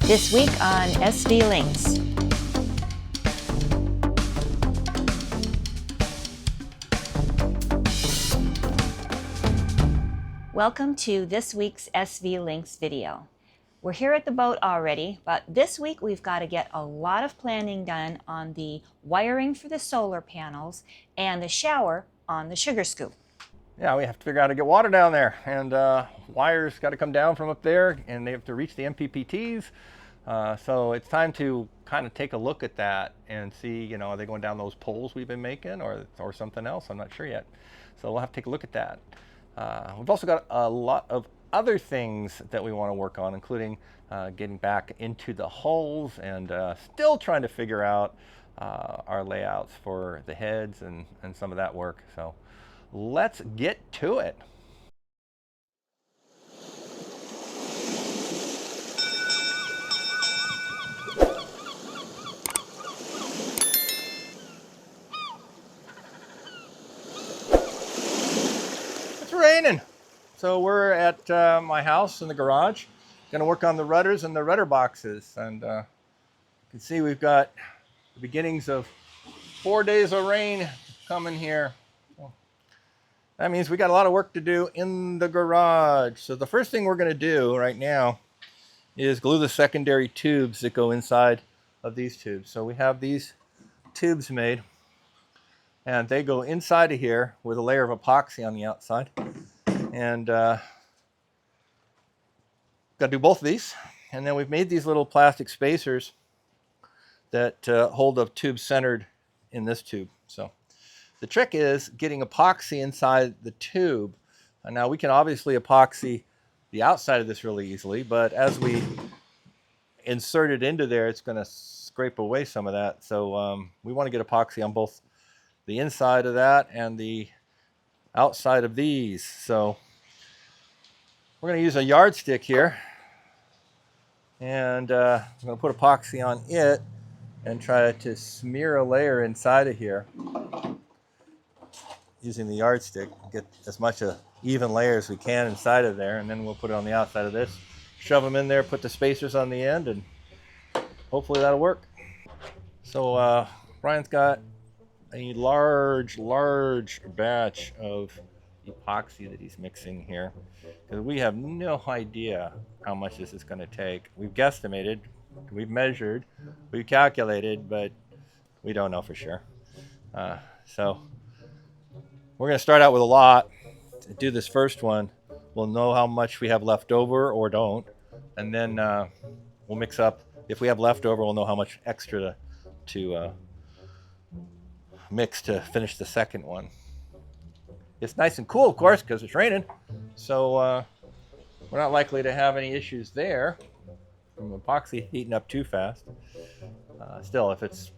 This week on SV Lynx. Welcome to this week's SV Lynx video. We're here at the boat already, but this week we've got to get a lot of planning done on the wiring for the solar panels and the shower on the sugar scoop. Yeah, we have to figure out how to get water down there, and wires got to come down from up there, and they have to reach the MPPTs. So it's time to kind of take a look at that and see, you know, are they going down those poles we've been making, or something else? I'm not sure yet. So we'll have to take a look at that. We've also got a lot of other things that we want to work on, including getting back into the hulls and still trying to figure out our layouts for the heads and some of that work. So let's get to it. It's raining. So we're at my house in the garage. Going to work on the rudders and the rudder boxes. And you can see we've got the beginnings of 4 days of rain coming here. That means we got a lot of work to do in the garage. So the first thing we're going to do right now is glue the secondary tubes that go inside of these tubes. So we have these tubes made, and they go inside of here with a layer of epoxy on the outside. And got to do both of these. And then we've made these little plastic spacers that hold the tube centered in this tube. So the trick is getting epoxy inside the tube. And now we can obviously epoxy the outside of this really easily, but as we insert it into there, it's going to scrape away some of that. So we want to get epoxy on both the inside of that and the outside of these. So we're going to use a yardstick here, and I'm going to put epoxy on it and try to smear a layer inside of here using the yardstick, get as much a even layer as we can inside of there, and then we'll put it on the outside of this, shove them in there, put the spacers on the end, and hopefully that'll work. So Brian's got a large batch of epoxy that he's mixing here, because we have no idea how much this is going to take. We've guesstimated, we've measured, we've calculated, but we don't know for sure. So we're going to start out with a lot. To do this first one, we'll know how much we have left over or don't, and then we'll mix up. If we have leftover, we'll know how much extra to mix to finish the second one. It's nice and cool, of course, because it's raining, so we're not likely to have any issues there from epoxy heating up too fast. Still, if it's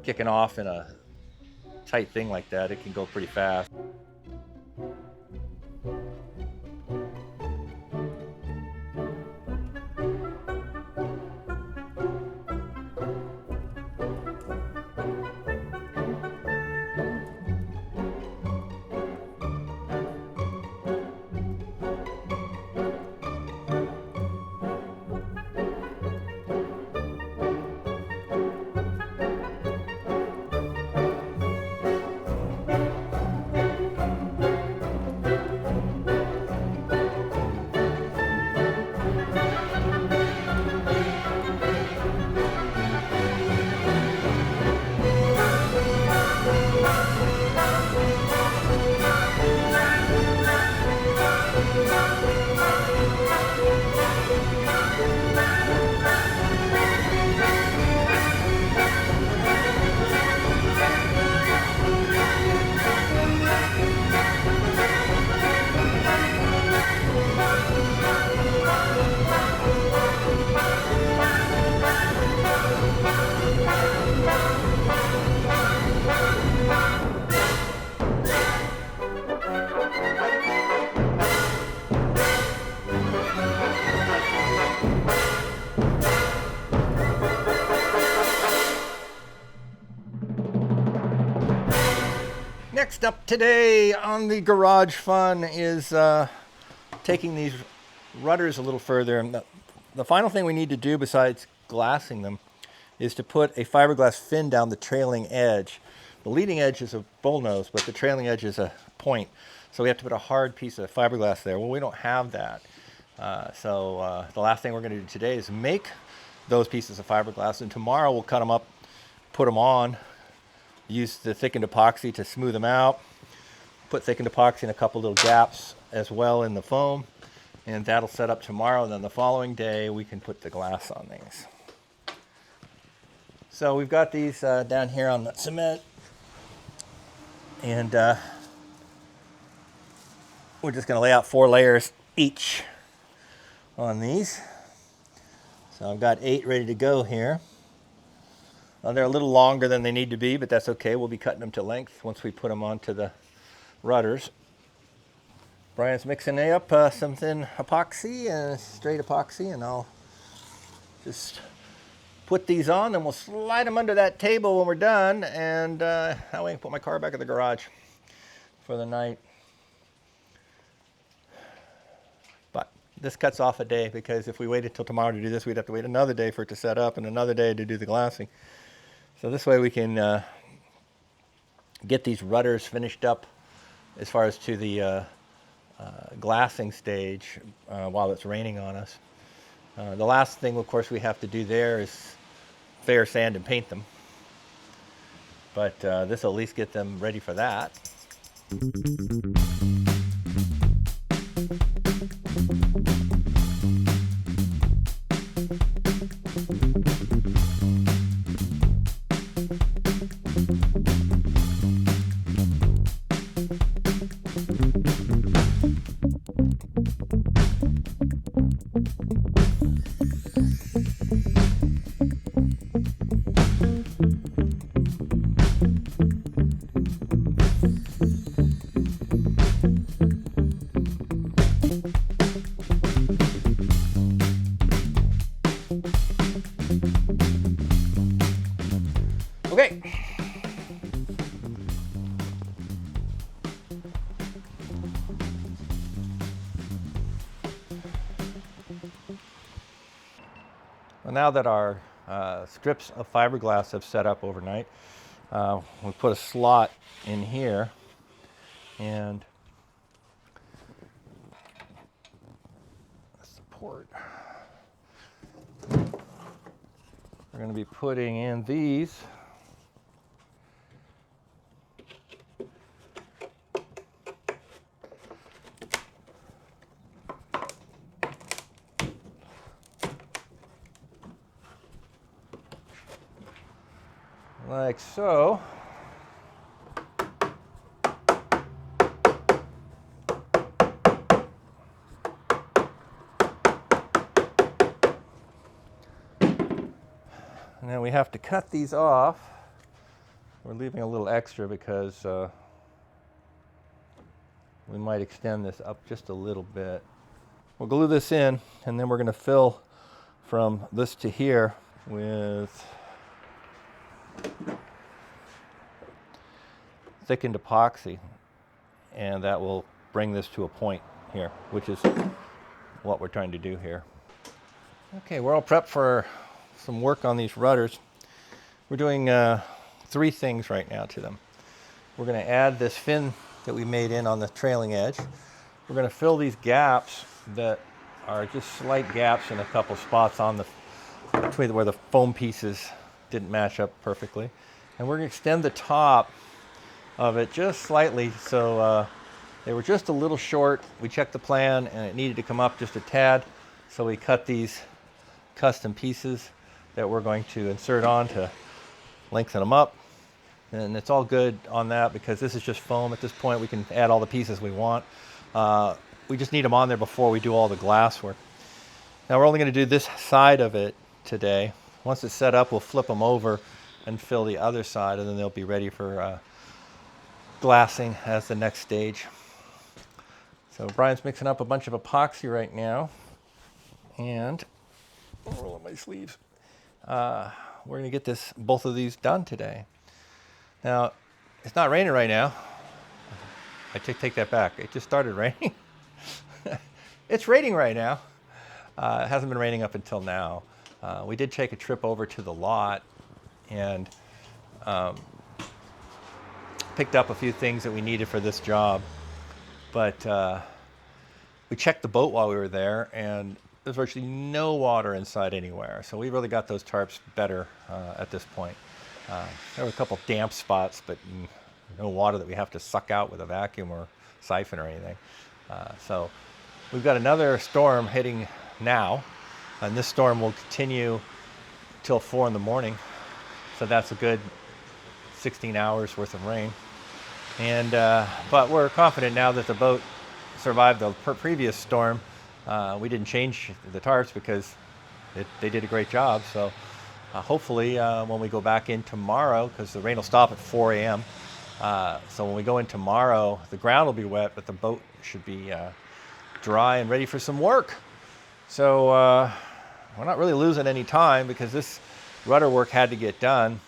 kicking off in a tight thing like that, it can go pretty fast. Next up today on the garage fun is taking these rudders a little further. the final thing we need to do besides glassing them is to put a fiberglass fin down the trailing edge. The leading edge is a bullnose, but the trailing edge is a point. So we have to put a hard piece of fiberglass there. Well, we don't have that. So the last thing we're going to do today is make those pieces of fiberglass, and tomorrow we'll cut them up, put them on, use the thickened epoxy to smooth them out, put thickened epoxy in a couple little gaps as well in the foam, and that'll set up tomorrow. And then the following day we can put the glass on these. So we've got these down here on the cement, and we're just going to lay out 4 layers each on these. So I've got 8 ready to go here. They're a little longer than they need to be, but that's okay. We'll be cutting them to length once we put them onto the rudders. Brian's mixing up some thin epoxy and straight epoxy, and I'll just put these on, and we'll slide them under that table when we're done, and that way I can put my car back in the garage for the night. But this cuts off a day, because if we waited till tomorrow to do this, we'd have to wait another day for it to set up and another day to do the glassing. So this way we can get these rudders finished up as far as to the glassing stage while it's raining on us. The last thing, of course, we have to do there is fair sand and paint them. But this will at least get them ready for that. Okay. Well, now that our strips of fiberglass have set up overnight, we put a slot in here, and support. We're going to be putting in these. Like so. And then we have to cut these off. We're leaving a little extra because we might extend this up just a little bit. We'll glue this in, and then we're going to fill from this to here with thickened epoxy, and that will bring this to a point here, which is what we're trying to do here. Okay, we're all prepped for some work on these rudders. We're doing 3 things right now to them. We're going to add this fin that we made in on the trailing edge. We're going to fill these gaps that are just slight gaps in a couple spots on the between where the foam pieces didn't match up perfectly. And we're going to extend the top of it just slightly, so they were just a little short. We checked the plan and it needed to come up just a tad, so we cut these custom pieces that we're going to insert on to lengthen them up. And it's all good on that because this is just foam at this point. We can add all the pieces we want. We just need them on there before we do all the glass work. Now we're only going to do this side of it today. Once it's set up, we'll flip them over and fill the other side, and then they'll be ready for glassing as the next stage. So Brian's mixing up a bunch of epoxy right now, and roll up my sleeves. We're going to get both of these done today. Now, it's not raining right now. I take that back. It just started raining. It's raining right now. It hasn't been raining up until now. We did take a trip over to the lot and picked up a few things that we needed for this job. But we checked the boat while we were there, and there's virtually no water inside anywhere. So we really got those tarps better at this point. There were a couple damp spots, but no water that we have to suck out with a vacuum or siphon or anything. So we've got another storm hitting now, and this storm will continue till 4 in the morning. So that's a good 16 hours worth of rain. And but we're confident now that the boat survived the previous storm. We didn't change the tarps because they did a great job. So hopefully when we go back in tomorrow, because the rain will stop at 4 a.m. So when we go in tomorrow, the ground will be wet, but the boat should be dry and ready for some work. So we're not really losing any time because this rudder work had to get done,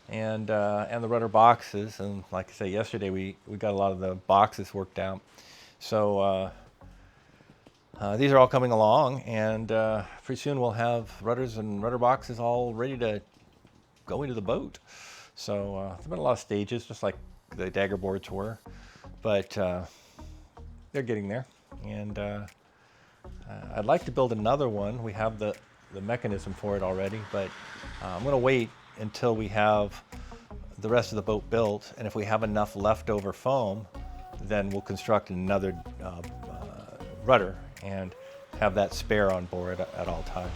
and the rudder boxes. And like I say, yesterday we got a lot of the boxes worked out. So these are all coming along, and pretty soon we'll have rudders and rudder boxes all ready to go into the boat. So there's been a lot of stages, just like the dagger boards were, but they're getting there. And I'd like to build another one. We have the mechanism for it already, but I'm going to wait until we have the rest of the boat built, and if we have enough leftover foam, then we'll construct another rudder and have that spare on board at all times.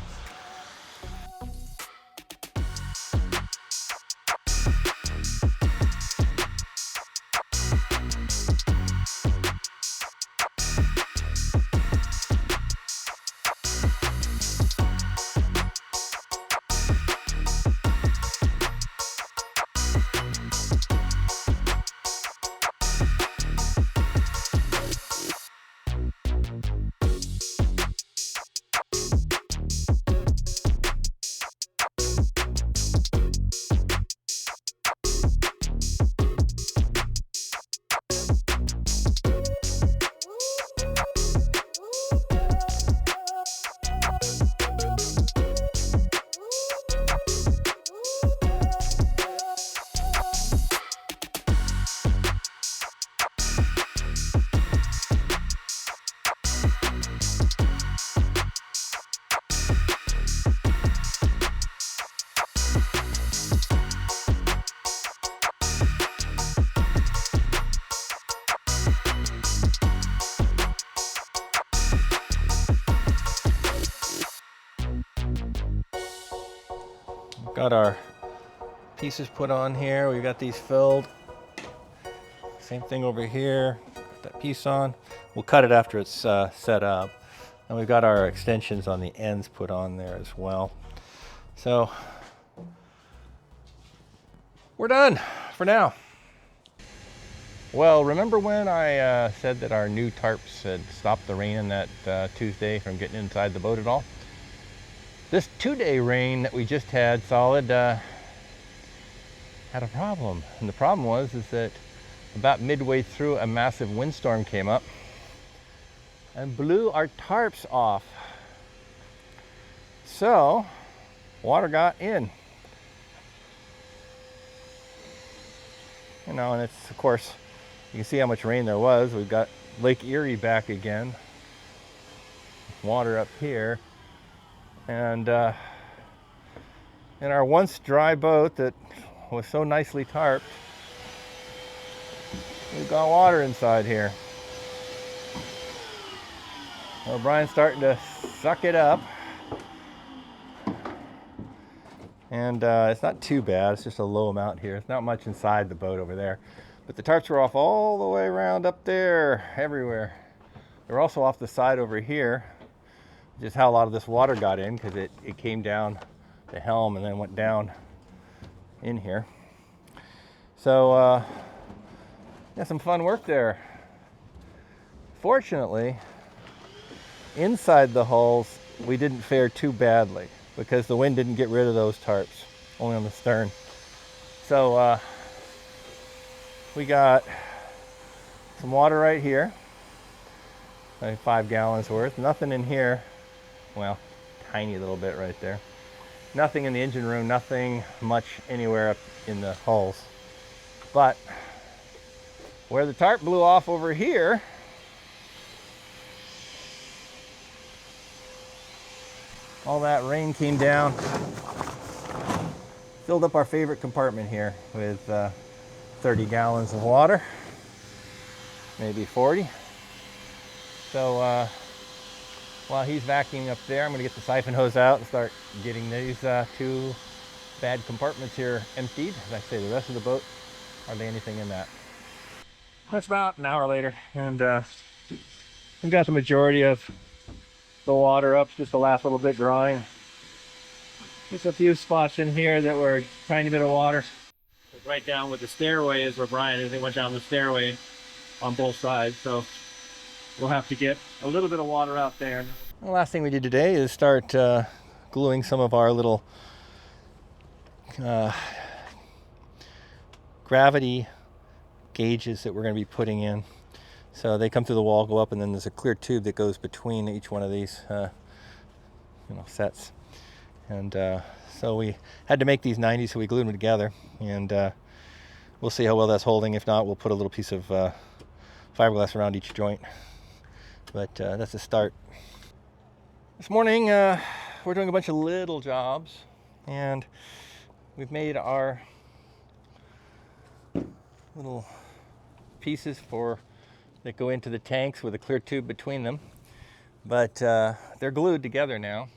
Got our pieces put on here. We've got these filled. Same thing over here. Put that piece on. We'll cut it after it's set up. And we've got our extensions on the ends put on there as well. So we're done for now. Well, remember when I said that our new tarps had stopped the rain that Tuesday from getting inside the boat at all? This 2-day rain that we just had solid had a problem. And the problem was that about midway through, a massive windstorm came up and blew our tarps off. So water got in. You know, and it's, of course, you can see how much rain there was. We've got Lake Erie back again. Water up here. And in our once dry boat that was so nicely tarped, we've got water inside here. Well, Brian's starting to suck it up. And it's not too bad, it's just a low amount here. It's not much inside the boat over there. But the tarps were off all the way around up there, everywhere. They're also off the side over here. Just how a lot of this water got in, because it came down the helm and then went down in here. So yeah, some fun work there. Fortunately, inside the hulls we didn't fare too badly because the wind didn't get rid of those tarps, only on the stern. So we got some water right here, like 5 gallons worth. Nothing in here. well, tiny little bit right there. Nothing in the engine room, nothing much anywhere up in the hulls. But where the tarp blew off over here, all that rain came down, filled up our favorite compartment here with 30 gallons of water, maybe 40. So while he's vacuuming up there, I'm going to get the siphon hose out and start getting these two bad compartments here emptied. As I say, the rest of the boat, hardly anything in that. That's about an hour later, and we've got the majority of the water up, just the last little bit drying. Just a few spots in here that were a tiny bit of water. Right down with the stairway is where Brian is. They went down the stairway on both sides, so we'll have to get a little bit of water out there. The last thing we did today is start gluing some of our little gravity gauges that we're going to be putting in. So they come through the wall, go up, and then there's a clear tube that goes between each one of these sets. And so we had to make these 90, so we glued them together, and we'll see how well that's holding. If not, we'll put a little piece of fiberglass around each joint. But that's a start. This morning we're doing a bunch of little jobs, and we've made our little pieces that go into the tanks with a clear tube between them. But they're glued together now.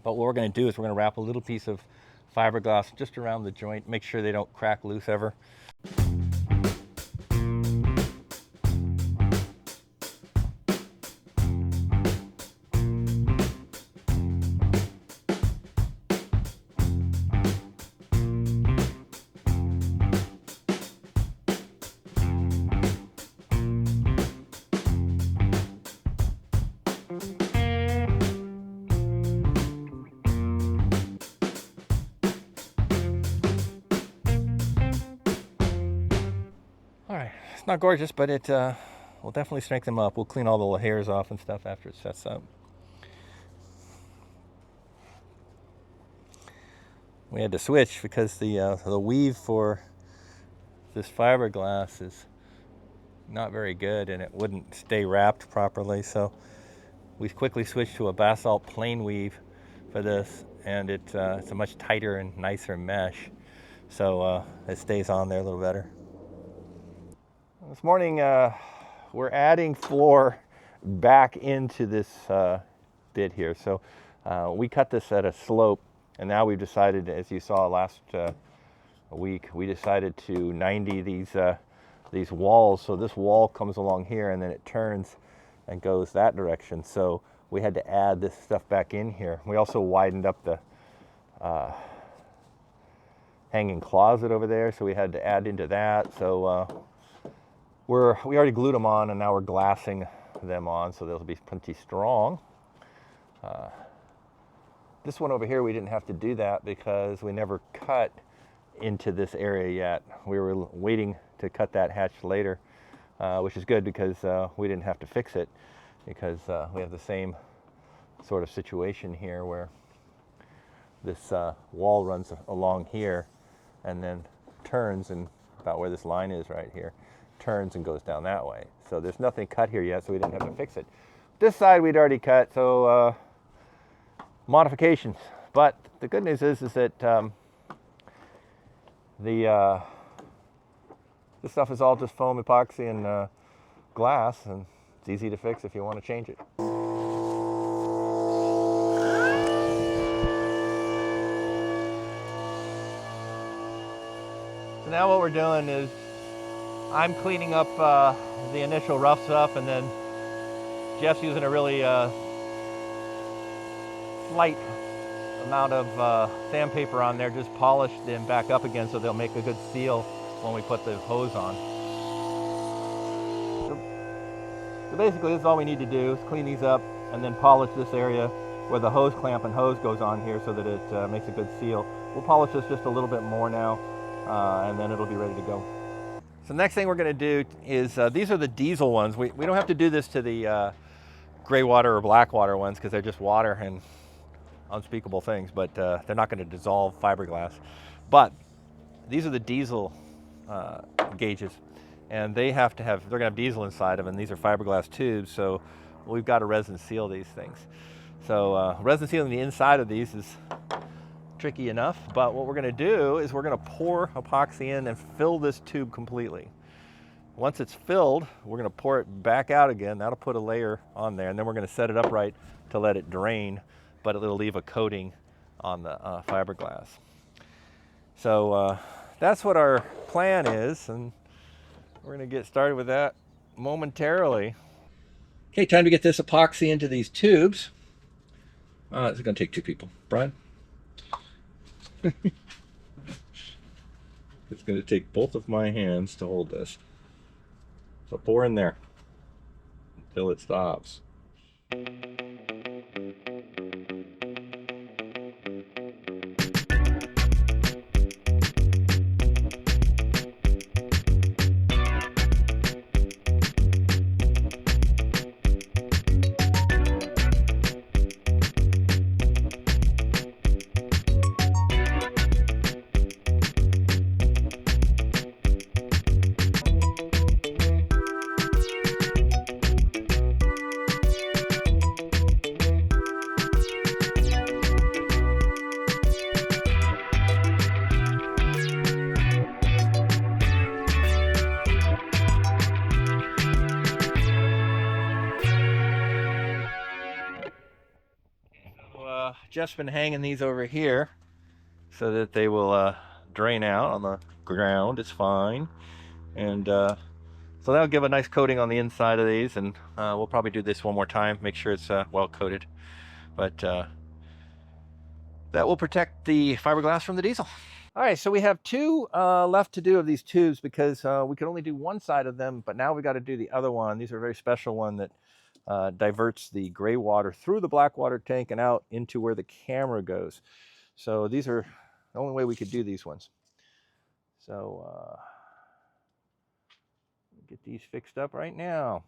But what we're going to do is we're going to wrap a little piece of fiberglass just around the joint, make sure they don't crack loose ever. Not gorgeous, but it will definitely strengthen them up. We'll clean all the little hairs off and stuff after it sets up. We had to switch because the weave for this fiberglass is not very good, and it wouldn't stay wrapped properly. So we quickly switched to a basalt plain weave for this, and it's a much tighter and nicer mesh, so it stays on there a little better. This morning, we're adding floor back into this bit here. So we cut this at a slope, and now we've decided, as you saw last week, we decided to 90 these walls. So this wall comes along here, and then it turns and goes that direction. So we had to add this stuff back in here. We also widened up the hanging closet over there, so we had to add into that. So we already glued them on, and now we're glassing them on, so they'll be pretty strong. This one over here, we didn't have to do that because we never cut into this area yet. We were waiting to cut that hatch later, which is good because we didn't have to fix it, because we have the same sort of situation here where this wall runs along here and then turns, and about where this line is right here, turns and goes down that way. So there's nothing cut here yet, so we didn't have to fix it. This side we'd already cut, so modifications. But the good news is that this stuff is all just foam, epoxy, and glass, and it's easy to fix if you want to change it. So now what we're doing is I'm cleaning up the initial rough stuff, and then Jeff's using a really slight amount of sandpaper on there, just polish them back up again so they'll make a good seal when we put the hose on. So basically this is all we need to do, is clean these up and then polish this area where the hose clamp and hose goes on here so that it makes a good seal. We'll polish this just a little bit more now, and then it'll be ready to go. So the next thing we're going to do is, these are the diesel ones. We don't have to do this to the gray water or black water ones because they're just water and unspeakable things, but they're not going to dissolve fiberglass. But these are the diesel gauges, and they're going to have diesel inside of them, and these are fiberglass tubes, so we've got to resin seal these things. So resin sealing the inside of these is tricky enough, but what we're going to do is we're going to pour epoxy in and fill this tube completely. Once it's filled, we're going to pour it back out again. That'll put a layer on there, and then we're going to set it upright to let it drain, but it'll leave a coating on the fiberglass. So that's what our plan is, and we're going to get started with that momentarily. Okay, time to get this epoxy into these tubes. It's going to take two people. Brian? It's going to take both of my hands to hold this. So pour in there until it stops. Jeff's been hanging these over here so that they will drain out on the ground. It's fine, and so that'll give a nice coating on the inside of these, and we'll probably do this one more time, make sure it's well coated, but that will protect the fiberglass from the diesel. All right, so we have two left to do of these tubes because we could only do one side of them, but now we got to do the other one. These are a very special one that diverts the gray water through the black water tank and out into where the camera goes. So these are the only way we could do these ones. So get these fixed up right now.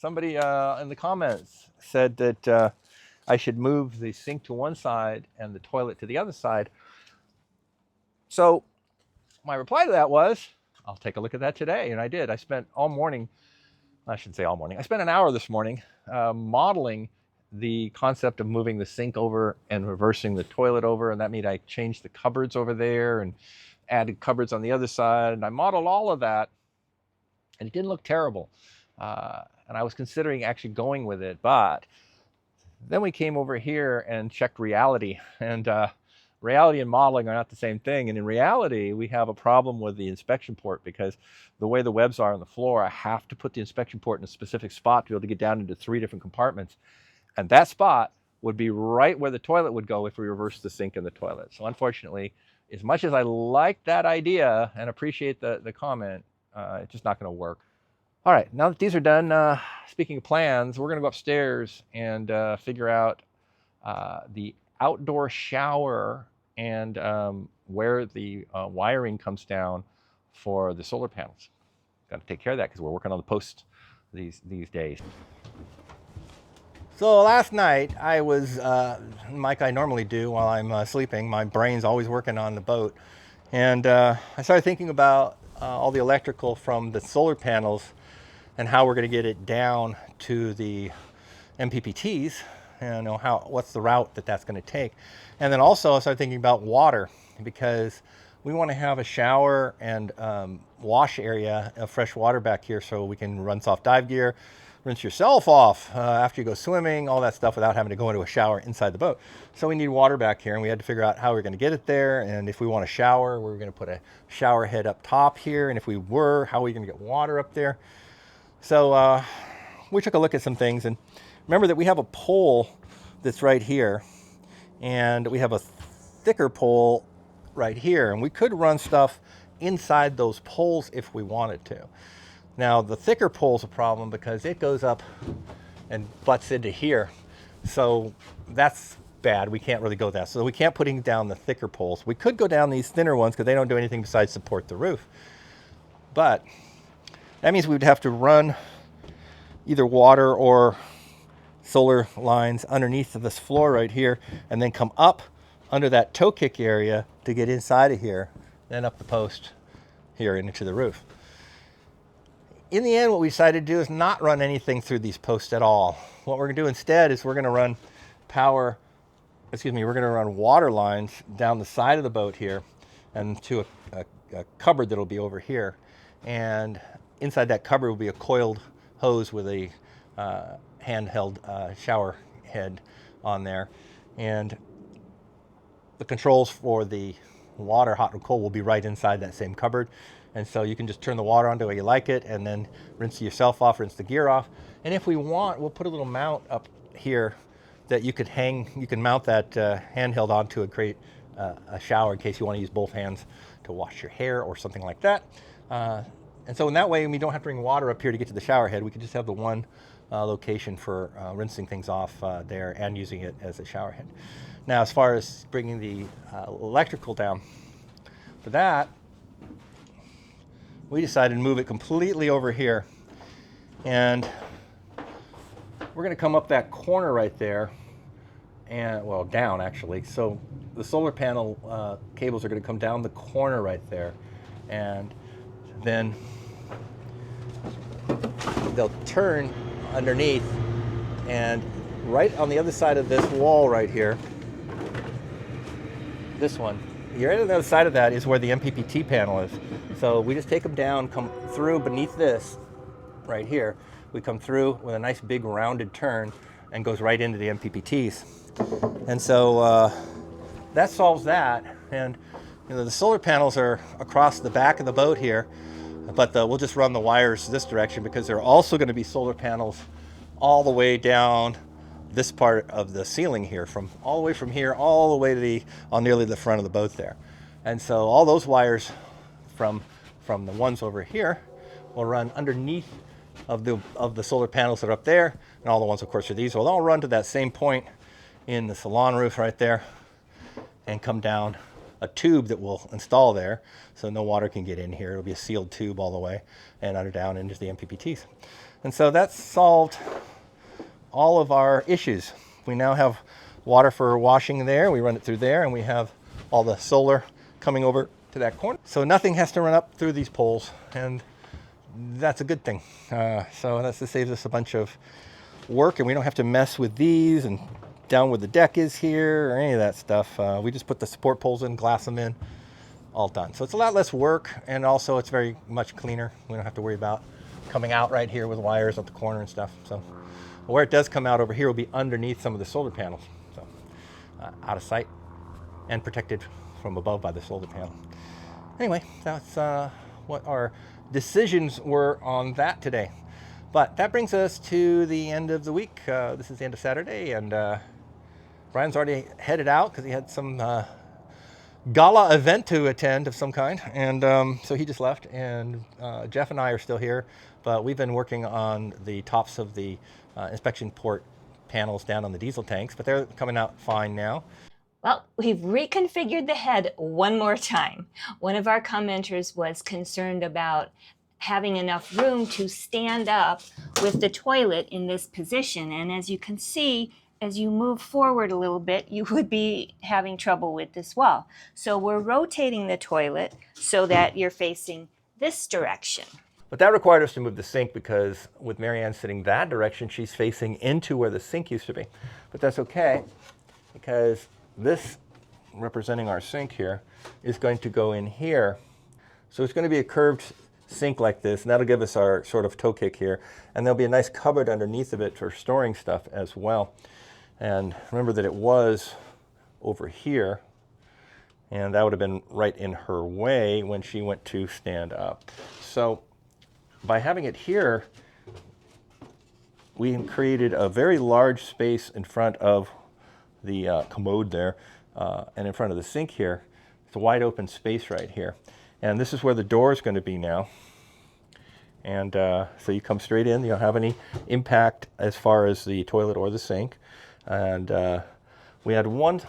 Somebody in the comments said that I should move the sink to one side and the toilet to the other side. So my reply to that was, I'll take a look at that today. And I did. I spent all morning, I shouldn't say all morning, I spent an hour this morning modeling the concept of moving the sink over and reversing the toilet over. And that means I changed the cupboards over there and added cupboards on the other side. And I modeled all of that, and it didn't look terrible. And I was considering actually going with it, but then we came over here and checked reality, and reality and modeling are not the same thing. And in reality, we have a problem with the inspection port because the way the webs are on the floor, I have to put the inspection port in a specific spot to be able to get down into 3 different compartments. And that spot would be right where the toilet would go if we reversed the sink and the toilet. So unfortunately, as much as I like that idea and appreciate the comment, it's just not going to work. All right, now that these are done, speaking of plans, we're going to go upstairs and figure out the outdoor shower and where the wiring comes down for the solar panels. Got to take care of that because we're working on the post these days. So last night I was, like I normally do while I'm sleeping, my brain's always working on the boat, and I started thinking about all the electrical from the solar panels and how we're going to get it down to the MPPTs, and what's the route that's going to take. And then also I started thinking about water, because we want to have a shower and wash area of fresh water back here so we can run soft dive gear, rinse yourself off after you go swimming, all that stuff without having to go into a shower inside the boat. So we need water back here, and we had to figure out how we're going to get it there, and if we want a shower, we're going to put a shower head up top here, and if we were, how are we going to get water up there? So we took a look at some things, and remember that we have a pole that's right here, and we have a thicker pole right here, and we could run stuff inside those poles if we wanted to. Now the thicker pole's a problem because it goes up and butts into here. So that's bad. We can't really go that. So we can't put down the thicker poles. We could go down these thinner ones because they don't do anything besides support the roof. But that means we would have to run either water or solar lines underneath of this floor right here, and then come up under that toe kick area to get inside of here, then up the post here into the roof. In the end, what we decided to do is not run anything through these posts at all. What we're going to do instead is we're going to run we're going to run water lines down the side of the boat here and to a cupboard that'll be over here. And inside that cupboard will be a coiled hose with a handheld shower head on there. And the controls for the water, hot and cold, will be right inside that same cupboard. And so you can just turn the water on the way you like it and then rinse yourself off, rinse the gear off. And if we want, we'll put a little mount up here that you can mount that handheld onto and create a shower in case you want to use both hands to wash your hair or something like that. And so in that way, we don't have to bring water up here to get to the shower head. We can just have the one location for rinsing things off there and using it as a shower head. Now, as far as bringing the electrical down, for that, we decided to move it completely over here. And we're going to come up that corner right there, and well, down actually. So the solar panel cables are going to come down the corner right there, and then they'll turn underneath, and right on the other side of this wall right here, this one, right on the other side of that is where the MPPT panel is. So we just take them down, come through beneath this right here. We come through with a nice big rounded turn and goes right into the MPPTs. And so that solves that. And the solar panels are across the back of the boat here, but we'll just run the wires this direction because there are also going to be solar panels all the way down this part of the ceiling here, all the way from here all the way to nearly the front of the boat there. And so all those wires from the ones over here will run underneath of the solar panels that are up there, and all the ones, of course, are these. Will all run to that same point in the salon roof right there and come down a tube that we'll install there so no water can get in here. It'll be a sealed tube all the way and under down into the MPPTs. And so that's solved all of our issues. We now have water for washing there. We run it through there, and we have all the solar coming over to that corner. So nothing has to run up through these poles, and that's a good thing. So that saves us a bunch of work, and we don't have to mess with these and down where the deck is here or any of that stuff. We just put the support poles in, glass them in, all done. So it's a lot less work, and also it's very much cleaner. We don't have to worry about coming out right here with wires at the corner and stuff. So where it does come out over here will be underneath some of the solar panels, so out of sight and protected from above by the solar panel. Anyway, that's what our decisions were on that today. But that brings us to the end of the week. This is the end of Saturday, and Brian's already headed out because he had some gala event to attend of some kind, and so he just left. And Jeff and I are still here, but we've been working on the tops of the inspection port panels down on the diesel tanks, but they're coming out fine now. Well, we've reconfigured the head one more time. One of our commenters was concerned about having enough room to stand up with the toilet in this position. And as you can see, as you move forward a little bit, you would be having trouble with this wall. So we're rotating the toilet so that you're facing this direction. But that required us to move the sink because with Marianne sitting that direction, she's facing into where the sink used to be. But that's okay, because this, representing our sink here, is going to go in here. So it's going to be a curved sink like this, and that'll give us our sort of toe kick here. And there'll be a nice cupboard underneath of it for storing stuff as well. And remember that it was over here, and that would have been right in her way when she went to stand up. So by having it here, we created a very large space in front of the commode there, and in front of the sink here. It's a wide open space right here. And this is where the door is going to be now. And so you come straight in. You don't have any impact as far as the toilet or the sink. And we had one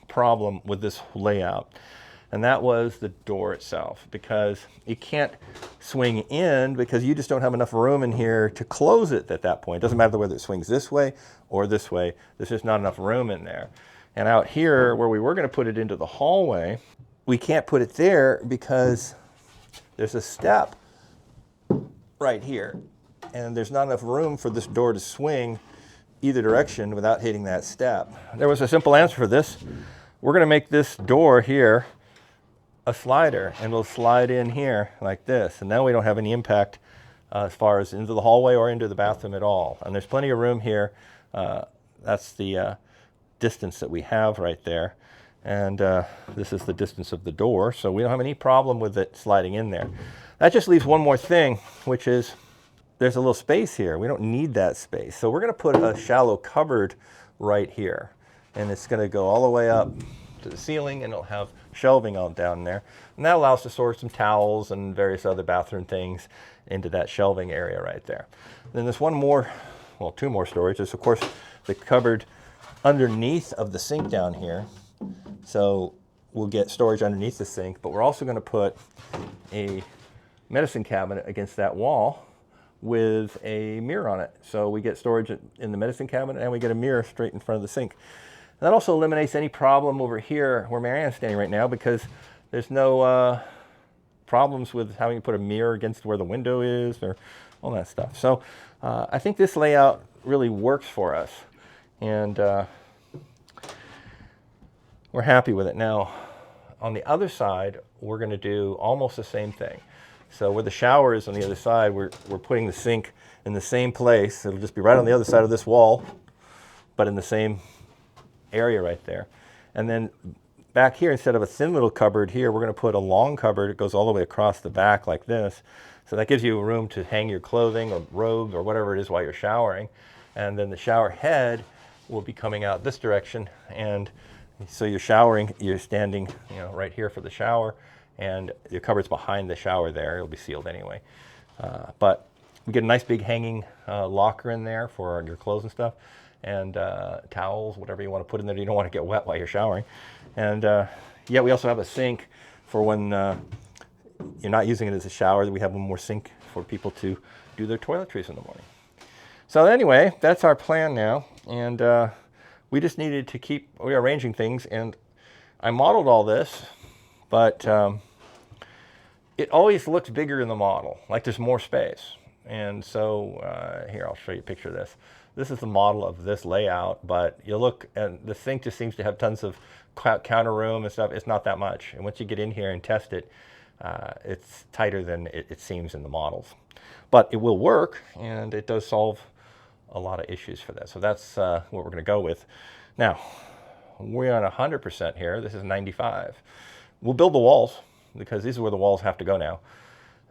problem with this layout, and that was the door itself, because you can't swing in because you just don't have enough room in here to close it at that point. It doesn't matter whether it swings this way or this way. There's just not enough room in there. And out here, where we were going to put it into the hallway, we can't put it there because there's a step right here, and there's not enough room for this door to swing either direction without hitting that step. There was a simple answer for this. We're going to make this door here a slider, and we'll slide in here like this, and now we don't have any impact as far as into the hallway or into the bathroom at all. And there's plenty of room here. That's the distance that we have right there, and this is the distance of the door, so we don't have any problem with it sliding in there. That just leaves one more thing, which is there's a little space here. We don't need that space. So we're going to put a shallow cupboard right here. And it's going to go all the way up to the ceiling, and it'll have shelving all down there. And that allows us to store some towels and various other bathroom things into that shelving area right there. Then there's one more, well, two more storage. There's, of course, the cupboard underneath of the sink down here. So we'll get storage underneath the sink, but we're also going to put a medicine cabinet against that wall with a mirror on it. So we get storage in the medicine cabinet, and we get a mirror straight in front of the sink. And that also eliminates any problem over here where Marianne's standing right now, because there's no problems with having to put a mirror against where the window is or all that stuff. So I think this layout really works for us, and we're happy with it. Now, on the other side, we're going to do almost the same thing. So where the shower is on the other side, we're putting the sink in the same place. It'll just be right on the other side of this wall, but in the same area right there. And then back here, instead of a thin little cupboard here, we're going to put a long cupboard. It goes all the way across the back like this. So that gives you room to hang your clothing or robes or whatever it is while you're showering. And then the shower head will be coming out this direction. And so you're showering, you're standing, right here for the shower. And your cupboard's behind the shower there. It'll be sealed anyway. But we get a nice big hanging locker in there for your clothes and stuff, and towels, whatever you want to put in there. You don't want to get wet while you're showering. And yeah, we also have a sink for when you're not using it as a shower. We have one more sink for people to do their toiletries in the morning. So anyway, that's our plan now. And we just needed to keep rearranging things. And I modeled all this, but it always looks bigger in the model, like there's more space. And so here, I'll show you a picture of this. This is the model of this layout, but you look, and the sink just seems to have tons of counter room and stuff. It's not that much. And once you get in here and test it, it's tighter than it seems in the models. But it will work, and it does solve a lot of issues for that. So that's what we're going to go with. Now, we're on 100% here. This is 95. We'll build the walls, because these are where the walls have to go now.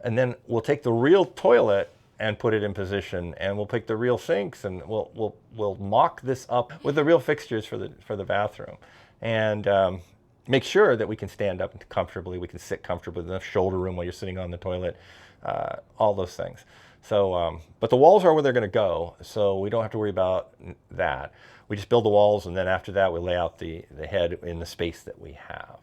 And then we'll take the real toilet and put it in position, and we'll pick the real sinks, and we'll mock this up with the real fixtures for the bathroom, and make sure that we can stand up comfortably, we can sit comfortably, with enough shoulder room while you're sitting on the toilet, all those things. So, but the walls are where they're going to go, so we don't have to worry about that. We just build the walls, and then after that, we lay out the head in the space that we have.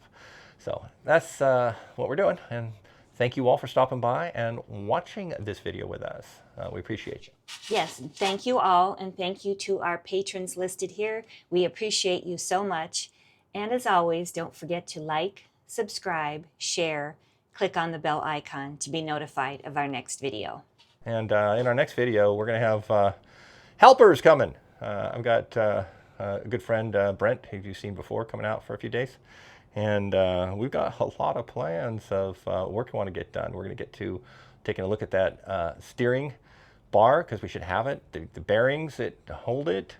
So that's what we're doing, and thank you all for stopping by and watching this video with us. We appreciate you. Yes, thank you all, and thank you to our patrons listed here. We appreciate you so much. And as always, don't forget to like, subscribe, share, click on the bell icon to be notified of our next video. And in our next video, we're going to have helpers coming. I've got a good friend, Brent, who you've seen before, coming out for a few days. And we've got a lot of plans of work we want to get done. We're going to get to taking a look at that steering bar, because we should have it, the bearings that hold it,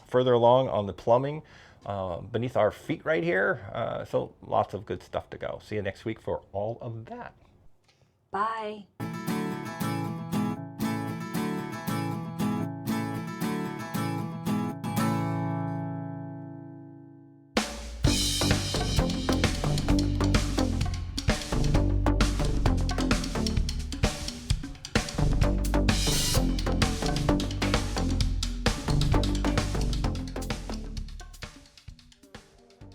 further along on the plumbing beneath our feet right here. So lots of good stuff to go. See you next week for all of that. Bye.